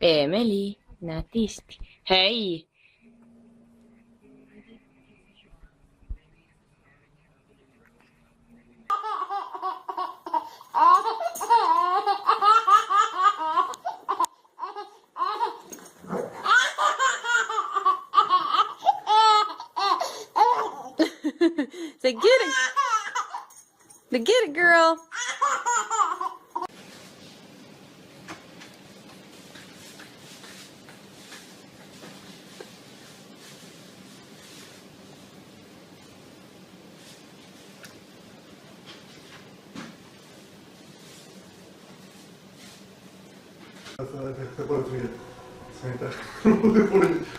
Emily, natisti. Hey! Say, get it! Get it, girl!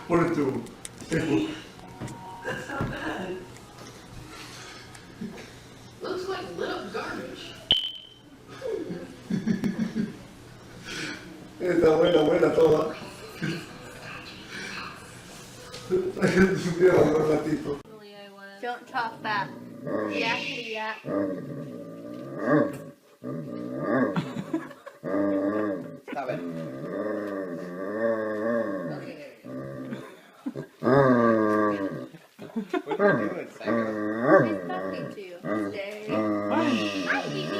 Por el tubo. That's not bad. Looks like lit up garbage. Está buena toda. Mira, un ratito. Don't talk back. Yakety yak. Stop it. What are you doing, Psycho? He's talking to you. Stay. Hi, Kiki.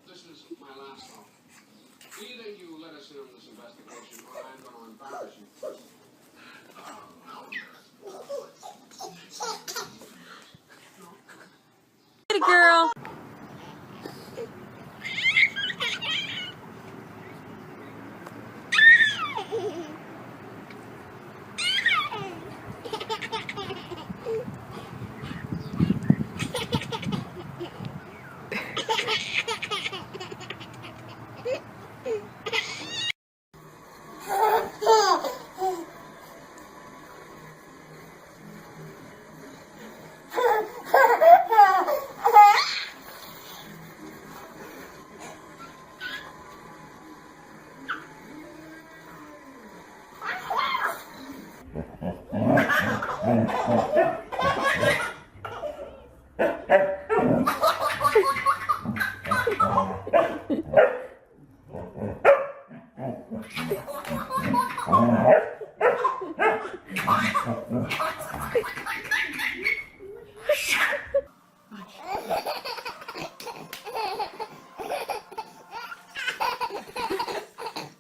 This is my last offer. Either you let us in on this investigation, or I'm going to embarrass you first. Get it, girl!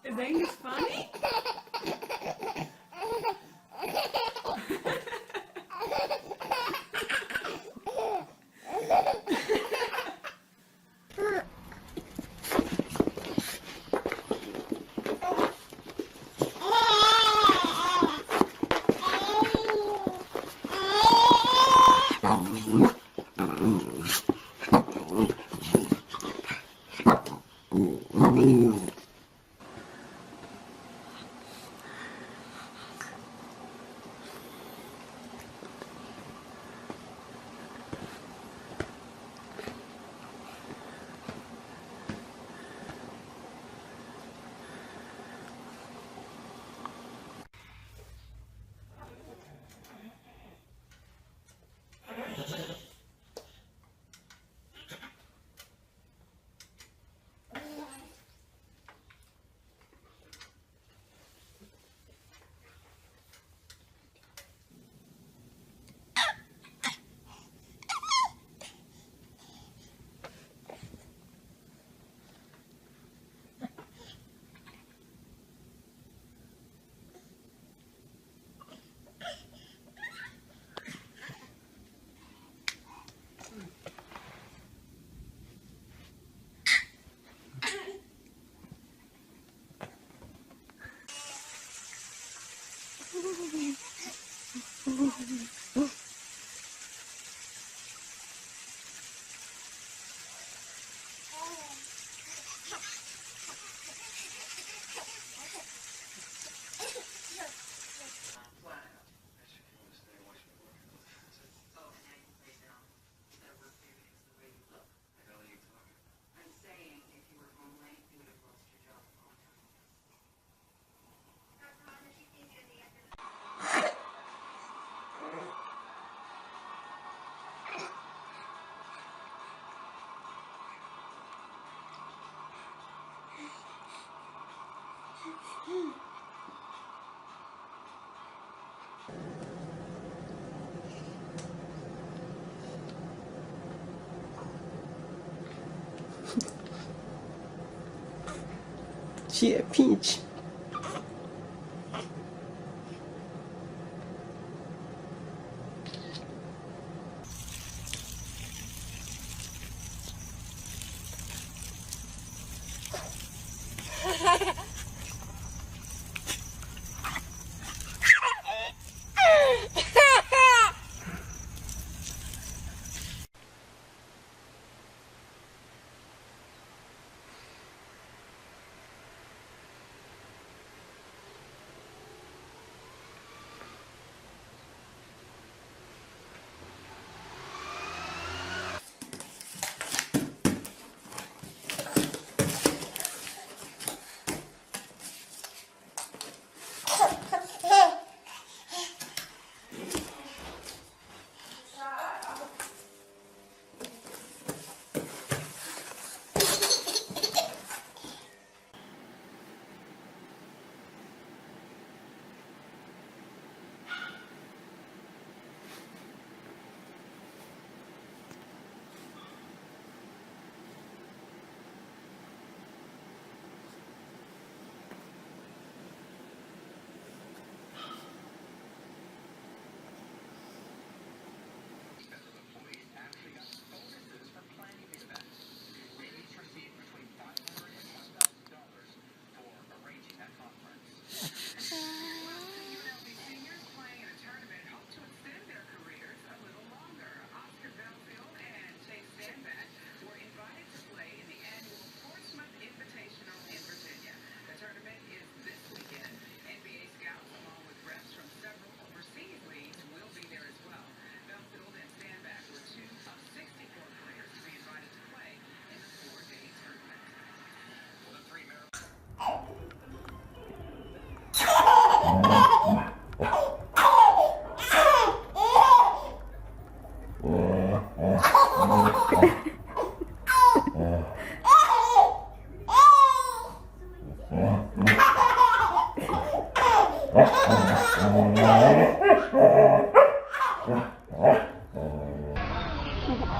Is Angus funny? She a peach.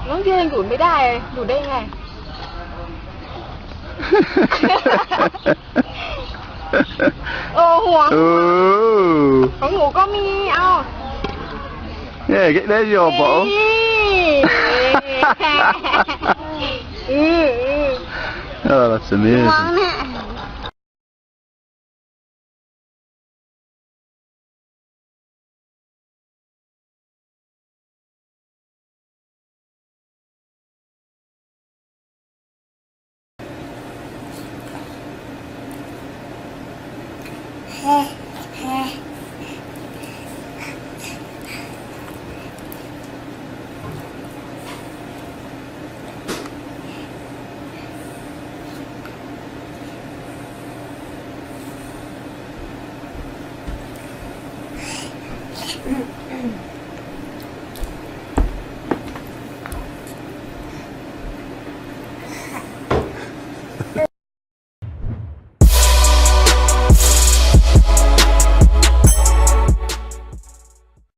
น้องเพียงดูดไม่ได้เลยดูดได้ยังไง โอ้ห่วง Ooh. ของหนูก็มี เอา Yeah, get there's your bottle. อือ Oh, that's ห่วง amazing. เนี่ย Hey.